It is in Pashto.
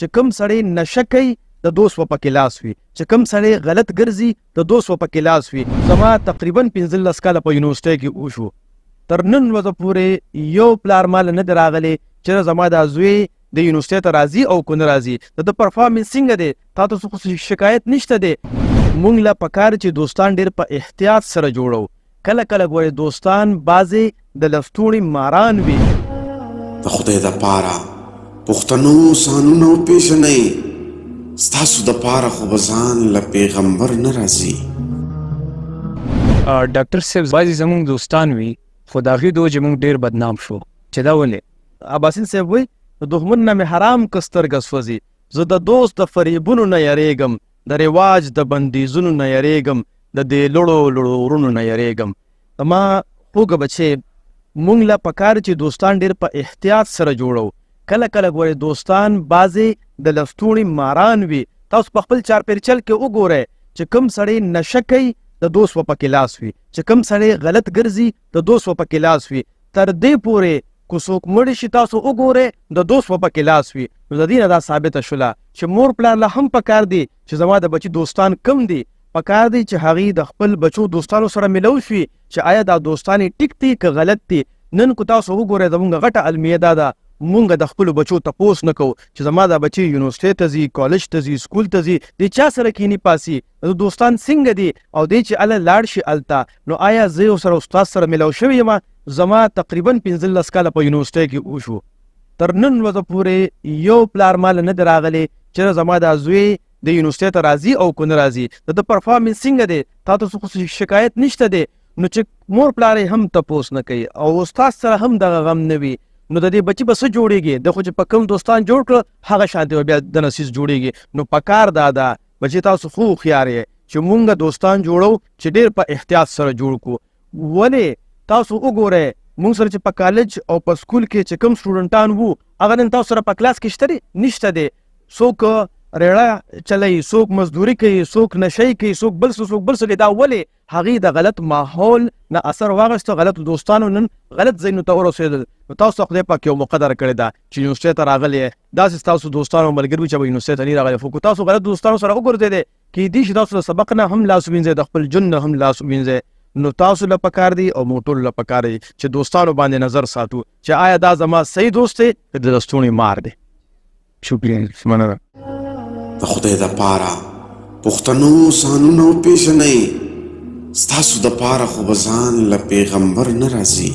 چې کوم سړی نشه کوي د دوست و پکې لاس وي، چې کوم سړی غلط ګرځي د دوست و پکې لاس وي. زما تقریبا 15 کاله په یونیورسټۍ کې وشو، تر نن ورځې پورې یو پلار مال نه دی راغلی چې زما دا زوی د یونیورسټۍ ته راځي او که نه راځي. د پرفارمنس څنګه دی، تا ته خو شکایت نشته دی. مونږ له پکار چې دوستان ډېر په احتیاط سره جوړو. کله کله ګورې دوستان بعضې د لستوڼي ماران وي. د خدای دپاره پښتنو سانونه وپېژنئ، ستاسو دپاره خو به ځان له پیغمبر نه راځي. ډاکټر صاحب بعضې زموږ دوستان وي خو د هغې د وجې موږ ډېر بدنام شو، چې دا ولې؟ عباسین صاحب وایي د دښمن نه مې حرام که سترګه سوځي، زه د دوست د فریبونو نه یریږم، د رواج د بندیزونو نه یریږم، د دې لړو لړو ورونو نه یریږم. زما خوږه بچې، مونږ له پکار چې دوستان ډېر په احتیاط سره جوړو. کله کله ګورې دوستان بعضې د لستوڼي ماران وي. تاسو په خپل چارپیرچل کې وګورئ چې کوم سړی نشه کوي د دوست و پکې لاس وي، چې کوم سړی غلط ګرځي د دوست و پکې لاس وي. تر دې پورې که څوک مړ شي تاسو وګورئ د دوست و پکې لاس وي. نو د دې نه دا ثابته شوله چې مور پلار له هم پکار دی چې زما د بچي دوستان کم دي. پکار دی چې هغې د خپل بچو دوستانو سره ملو شي چې آیا دا دوستان یې ټیک دي که غلط دي. نن که تاسو وګورئ زموږ غټه المیه دا ده، مونږ د خپلو بچو تپوس نه کوو چې زما دا بچي یونیورسټۍ ته ځي، کالج ته ځي، سکول ته ځي، د چا سره کینی پاسي، د دوستان څنګه دي، او دی چې هله لاړ شي هلته نو آیا زه یو سره استاد سره ملو شوی یم؟ زما تقریبا 15 کاله په یونیورسټۍ کې وشو، تر نن ورځې پورې یو پلار مال نه دی راغلی چې زما دا زوی د یونیورسټۍ ته راځي او که نه راځي. د پرفارمنس څنګه دی، تا ته خو شکایت نشته دی. نو چې مور پلار هم تپوس نه کوي او استاد سره هم دغه غم نه وي، نو د دې بچي به څه جوړېږي؟ د خو چې په کوم دوستان جوړ کړه هغه شانتې به بیا د نسیس جوړېږي. نو پکار دا ده بچي تاسو خو هوښیار یې چې مونږ دوستان جوړو چې ډېر په احتیاط سره جوړ کړو. ولې تاسو وګورئ مونږ سره چې په کالج او په سکول کې چې کوم سټوډنټان وو هغه نن تاسو سره په کلاس کې شته دی؟ نشته دی. څوک ریړه چلوي، څوک مزدوري کوي، څوک نشی کوي، څوک بل څه کوي. دا ولې؟ هغې د غلط ماحول نه اثر واخیسته، غلطو دوستانو نن غلط ځایونو ته ورسېدل. نو تاسو خدای پاک یو مقدره کړې ده چې یونیورسټۍ ته راغلی یې، داسې ستاسو دوستانو ملګري چې به یونیورسټۍ ته نه راغلی. خو که تاسو غلط دوستانو سره وګرځېدی کیدای شي تاسو د سبق نه هم لاس ووینځئ، د خپل ژوند نه هم لاس ووینځئ. نو تاسو له پکار دی او موږ ټولو له پکار دی چې دوستانو باندې نظر ساتو چې آیا دا زما صحیح دوست دی که د لستوڼي مار دی. شکریه، مننه. د خدای دپاره پښتنو سانونه وپېژنئ، ستاسو دپاره خو به ځان له پیغمبر نه راځي.